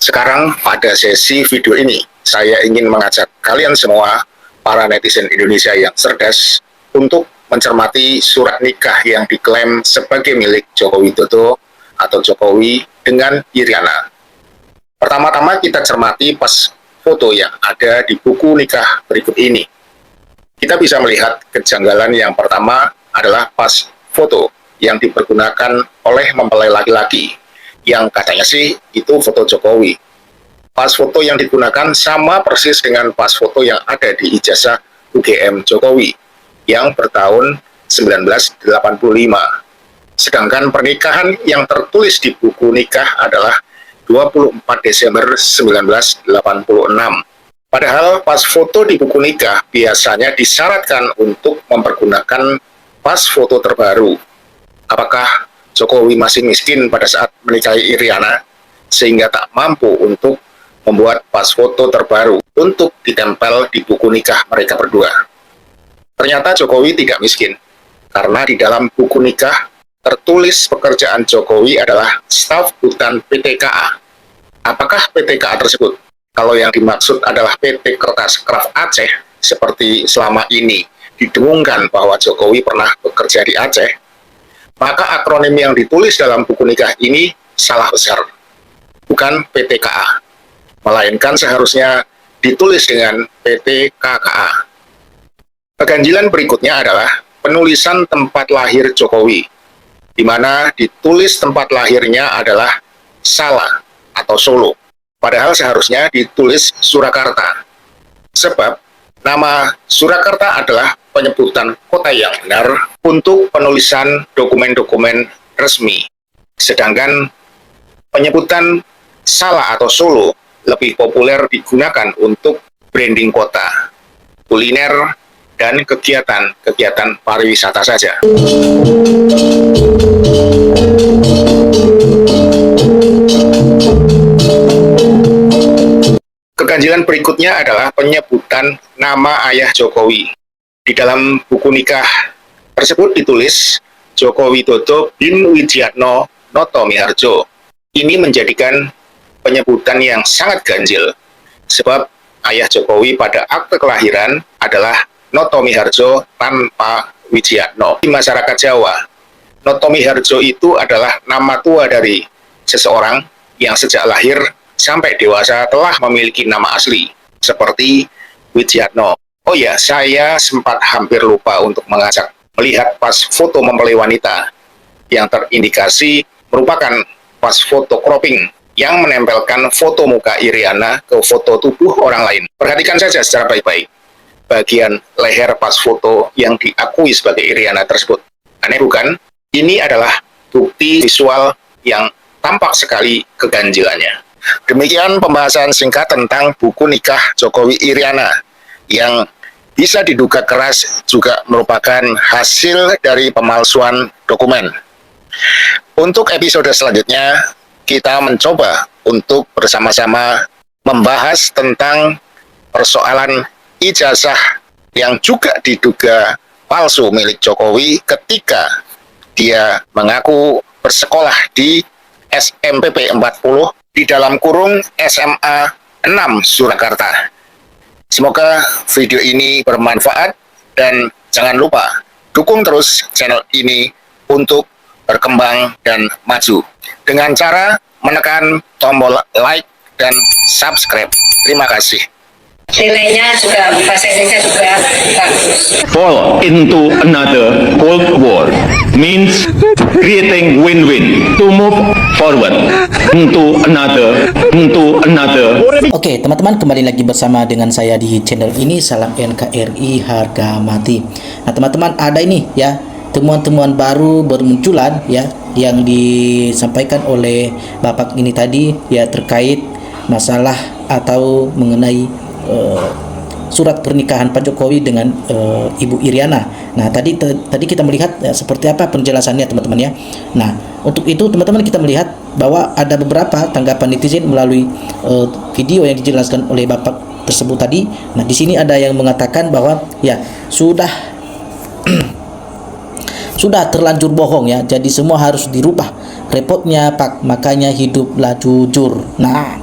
Sekarang pada sesi video ini, saya ingin mengajak kalian semua, para netizen Indonesia yang cerdas, untuk mencermati surat nikah yang diklaim sebagai milik Joko Widodo atau Jokowi dengan Iriana. Pertama-tama kita cermati pas foto yang ada di buku nikah berikut ini. Kita bisa melihat kejanggalan yang pertama adalah pas foto yang dipergunakan oleh mempelai laki-laki, yang katanya sih itu foto Jokowi. Pas foto yang digunakan sama persis dengan pas foto yang ada di ijazah UGM Jokowi yang bertahun 1985. Sedangkan pernikahan yang tertulis di buku nikah adalah 24 Desember 1986. Padahal pas foto di buku nikah biasanya disyaratkan untuk mempergunakan pas foto terbaru. Apakah Jokowi masih miskin pada saat menikahi Iriana sehingga tak mampu untuk membuat pas foto terbaru untuk ditempel di buku nikah mereka berdua? Ternyata Jokowi tidak miskin, karena di dalam buku nikah tertulis pekerjaan Jokowi adalah staf hutan PT KA. Apakah PT KA tersebut? Kalau yang dimaksud adalah PT Kertas Kraft Aceh, seperti selama ini didengungkan bahwa Jokowi pernah bekerja di Aceh, maka akronim yang ditulis dalam buku nikah ini salah besar. Bukan PT KA, melainkan seharusnya ditulis dengan PT KKA. Keganjilan berikutnya adalah penulisan tempat lahir Jokowi, di mana ditulis tempat lahirnya adalah salah atau Solo. Padahal seharusnya ditulis Surakarta. Sebab nama Surakarta adalah penyebutan kota yang benar untuk penulisan dokumen-dokumen resmi. Sedangkan penyebutan salah atau Solo lebih populer digunakan untuk branding kota, kuliner, dan kegiatan-kegiatan pariwisata saja. Keganjilan berikutnya adalah penyebutan nama ayah Jokowi. Di dalam buku nikah tersebut ditulis Joko Widodo bin Wijiatno Noto Miharjo. Ini menjadikan penyebutan yang sangat ganjil, sebab ayah Jokowi pada akte kelahiran adalah Noto Miharjo tanpa Wijiatno. Di masyarakat Jawa, Noto Miharjo itu adalah nama tua dari seseorang yang sejak lahir sampai dewasa telah memiliki nama asli, seperti Wijiatno. Oh ya, saya sempat hampir lupa untuk mengajak melihat pas foto mempelai wanita yang terindikasi merupakan pas foto cropping yang menempelkan foto muka Iriana ke foto tubuh orang lain. Perhatikan saja secara baik-baik bagian leher pas foto yang diakui sebagai Iriana tersebut. Aneh bukan? Ini adalah bukti visual yang tampak sekali keganjilannya. Demikian pembahasan singkat tentang buku nikah Jokowi Iriana yang bisa diduga keras juga merupakan hasil dari pemalsuan dokumen. Untuk episode selanjutnya, kita mencoba untuk bersama-sama membahas tentang persoalan ijazah yang juga diduga palsu milik Jokowi ketika dia mengaku bersekolah di SMPP 40 di dalam kurung SMA 6 Surakarta. Semoga video ini bermanfaat dan jangan lupa dukung terus channel ini untuk berkembang dan maju dengan cara menekan tombol like dan subscribe. Terima kasih. Nilainya juga bahasa Indonesia juga bagus. Fall into another Cold War means creating win-win to move forward into another. Oke, teman-teman, kembali lagi bersama dengan saya di channel ini. Salam NKRI harga mati. Nah, teman-teman, ada ini ya temuan-temuan baru bermunculan ya yang disampaikan oleh Bapak ini tadi ya terkait masalah atau mengenai surat pernikahan Pak Jokowi dengan Ibu Iriana. Nah, tadi kita melihat ya, seperti apa penjelasannya, teman-teman ya. Nah, untuk itu teman-teman kita melihat bahwa ada beberapa tanggapan netizen melalui video yang dijelaskan oleh Bapak tersebut tadi. Nah, di sini ada yang mengatakan bahwa ya sudah sudah terlanjur bohong ya. Jadi semua harus dirubah. Repotnya Pak, makanya hiduplah jujur. Nah,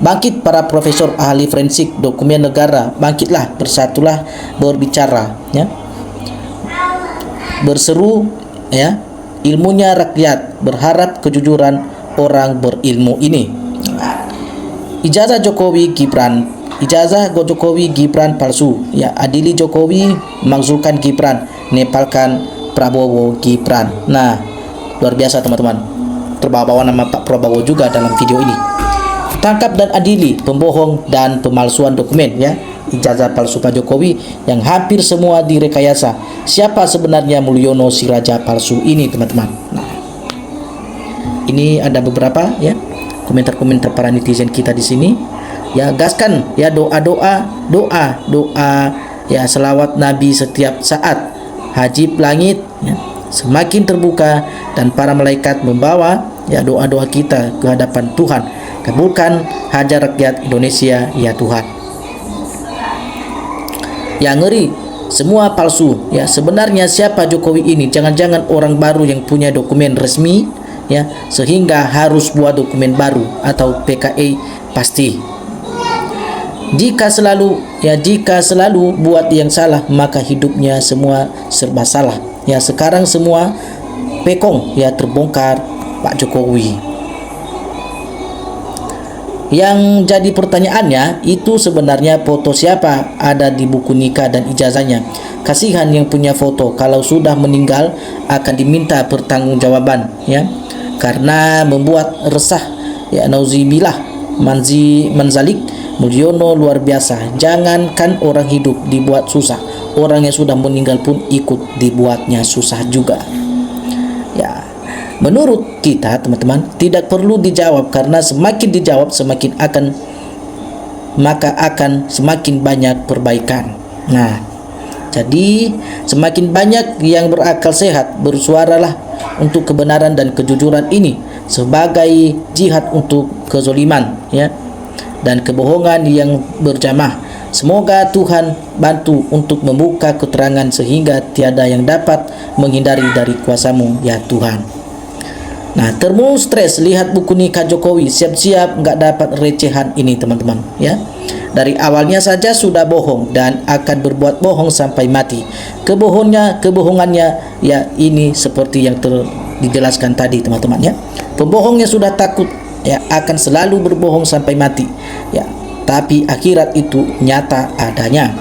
Bangkit para profesor ahli forensik dokumen negara, bangkitlah, bersatulah, berbicara, ya. Berseru, ya, ilmunya rakyat, berharap kejujuran orang berilmu ini. Ijazah Jokowi Gibran, ijazah Jokowi Gibran palsu, ya. Adili Jokowi, makzulkan Gibran, nepalkan Prabowo Gibran. Nah, luar biasa teman-teman, terbawa nama Pak Prabowo juga dalam video ini. Tangkap dan adili pembohong dan pemalsuan dokumen, ya. Ijazah palsu Pak Jokowi yang hampir semua direkayasa. Siapa sebenarnya Mulyono si raja palsu ini, teman-teman? Nah, ini ada beberapa, ya, komentar-komentar para netizen kita di sini. Ya, gaskan, ya, doa, ya, selawat Nabi setiap saat. Hajib langit, ya, semakin terbuka dan para malaikat membawa, ya, doa-doa kita ke hadapan Tuhan. Kabulkan hajat rakyat Indonesia, ya Tuhan. Yang ngeri, semua palsu, ya. Sebenarnya siapa Jokowi ini? Jangan-jangan orang baru yang punya dokumen resmi, ya, sehingga harus buat dokumen baru atau PKI pasti. Jika selalu buat yang salah, maka hidupnya semua serba salah. Ya, sekarang semua pekong, ya, terbongkar Pak Jokowi. Yang jadi pertanyaannya, itu sebenarnya foto siapa ada di buku nikah dan ijazahnya? Kasihan yang punya foto, kalau sudah meninggal akan diminta pertanggungjawaban, ya, karena membuat resah, ya, nauzubillah, manzalik. Mulyono luar biasa. Jangankan orang hidup dibuat susah, orang yang sudah meninggal pun ikut dibuatnya susah juga. Ya, menurut kita teman-teman, tidak perlu dijawab, karena semakin dijawab maka akan semakin banyak perbaikan. Nah, jadi semakin banyak yang berakal sehat, bersuaralah untuk kebenaran dan kejujuran ini sebagai jihad untuk kezoliman, ya, dan kebohongan yang berjamaah. Semoga Tuhan bantu untuk membuka keterangan sehingga tiada yang dapat menghindari dari kuasa-Mu, ya Tuhan. Nah, termu stres lihat buku nikah Jokowi, siap-siap nggak dapat recehan ini teman-teman, ya. Dari awalnya saja sudah bohong dan akan berbuat bohong sampai mati. Kebohongannya, ya, ini seperti yang dijelaskan tadi teman-teman, ya. Pembohongnya sudah takut, ya, akan selalu berbohong sampai mati, ya. Tapi akhirat itu nyata adanya,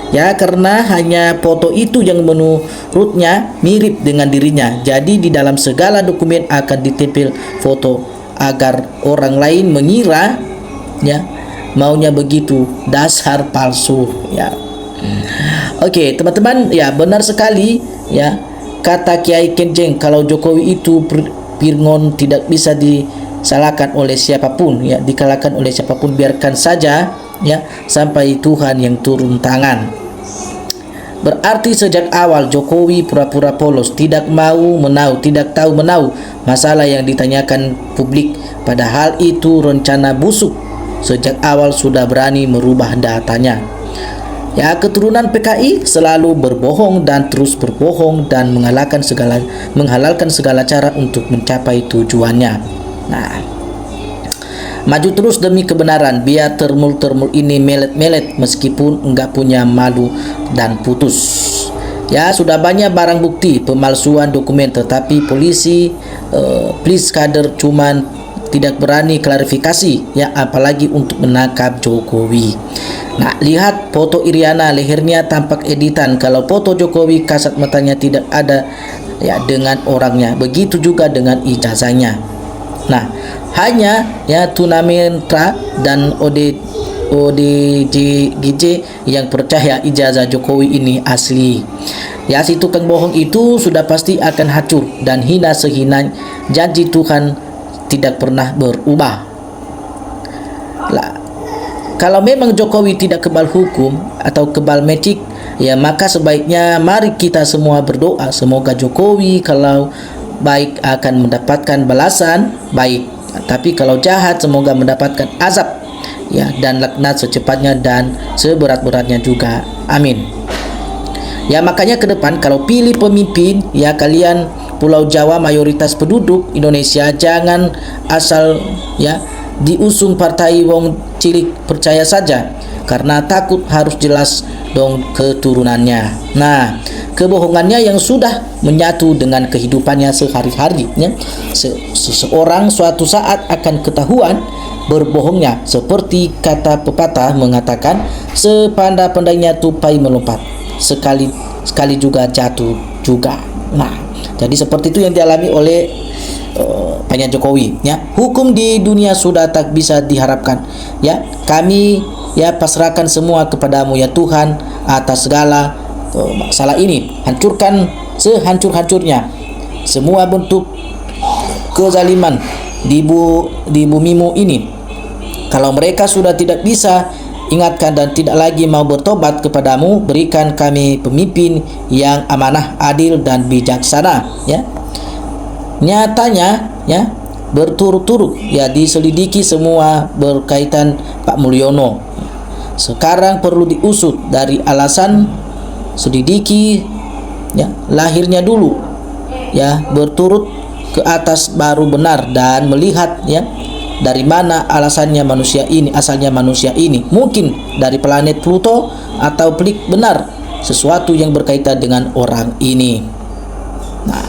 ya, karena hanya foto itu yang menurutnya mirip dengan dirinya. Jadi di dalam segala dokumen akan ditempel foto agar orang lain mengira, ya, maunya begitu. Dasar palsu, ya. Oke, teman-teman, ya, benar sekali, ya, kata Kiai Kenjeng, kalau Jokowi itu Pirngon tidak bisa disalahkan oleh siapapun, ya, dikalahkan oleh siapapun, biarkan saja, ya, sampai Tuhan yang turun tangan. Berarti sejak awal Jokowi pura-pura polos, tidak tahu menau masalah yang ditanyakan publik, padahal itu rencana busuk. Sejak awal sudah berani merubah datanya. Ya, keturunan PKI selalu berbohong dan terus berbohong dan menghalalkan segala cara untuk mencapai tujuannya. Nah, maju terus demi kebenaran, biar termul ini melet-melet meskipun enggak punya malu dan putus. Ya, sudah banyak barang bukti pemalsuan dokumen, tetapi polisi please kader cuman tidak berani klarifikasi, ya, apalagi untuk menangkap Jokowi. Nah, lihat foto Iriana, lehernya tampak editan. Kalau foto Jokowi kasat matanya tidak ada, ya, dengan orangnya. Begitu juga dengan ijazahnya. Nah, hanya, ya, tunanetra dan ODGJ yang percaya ijazah Jokowi ini asli. Ya, si tukang bohong itu sudah pasti akan hancur dan hina sehina janji Tuhan tidak pernah berubah. Lah, kalau memang Jokowi tidak kebal hukum atau kebal metik, ya, maka sebaiknya mari kita semua berdoa semoga Jokowi kalau baik akan mendapatkan balasan baik, tapi kalau jahat semoga mendapatkan azab, ya, dan laknat secepatnya dan seberat-beratnya juga. Amin. Ya, makanya ke depan kalau pilih pemimpin, ya, kalian Pulau Jawa mayoritas penduduk Indonesia jangan asal, ya, diusung partai wong cilik percaya saja, karena takut harus jelas dong keturunannya. Nah, kebohongannya yang sudah menyatu dengan kehidupannya sehari-hari, ya. Seseorang suatu saat akan ketahuan berbohongnya, seperti kata pepatah mengatakan, sepandai-pandainya tupai melompat, sekali juga jatuh juga. Nah, jadi seperti itu yang dialami oleh Pak Jokowi, ya. Hukum di dunia sudah tak bisa diharapkan, ya. Kami ya pasrahkan semua kepadamu ya Tuhan atas segala masalah ini. Hancurkan sehancur-hancurnya semua bentuk kezaliman di bumimu ini. Kalau mereka sudah tidak bisa ingatkan dan tidak lagi mau bertobat kepadamu, berikan kami pemimpin yang amanah, adil dan bijaksana, ya. Nyatanya, ya, berturut-turut ya diselidiki semua berkaitan Pak Mulyono. Sekarang perlu diusut dari alasan selidiki, ya, lahirnya dulu, ya, berturut ke atas baru benar, dan melihat, ya, dari mana asalnya manusia ini. Mungkin dari planet Pluto, atau pelik benar sesuatu yang berkaitan dengan orang ini. Nah,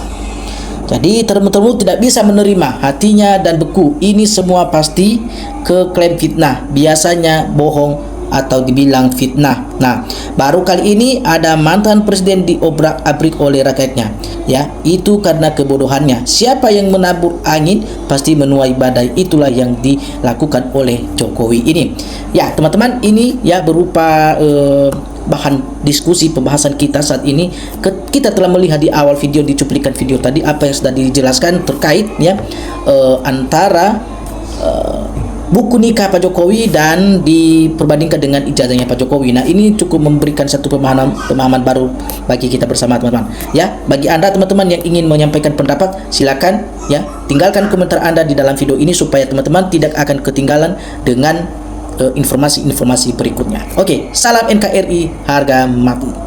jadi teman-teman tidak bisa menerima, hatinya dan beku. Ini semua pasti klaim fitnah, biasanya bohong atau dibilang fitnah. Nah, baru kali ini ada mantan presiden diobrak-abrik oleh rakyatnya, ya. Itu karena kebodohannya. Siapa yang menabur angin pasti menuai badai. Itulah yang dilakukan oleh Jokowi ini. Ya, teman-teman, ini ya berupa bahan diskusi pembahasan kita saat ini. Kita telah melihat di awal video, di cuplikan video tadi, apa yang sudah dijelaskan terkait, ya, antara buku nikah Pak Jokowi dan diperbandingkan dengan ijazahnya Pak Jokowi. Nah, ini cukup memberikan satu pemahaman baru bagi kita bersama, teman-teman. Ya, bagi Anda teman-teman yang ingin menyampaikan pendapat, silakan, ya, tinggalkan komentar Anda di dalam video ini supaya teman-teman tidak akan ketinggalan dengan informasi-informasi berikutnya. Oke, salam NKRI harga mati.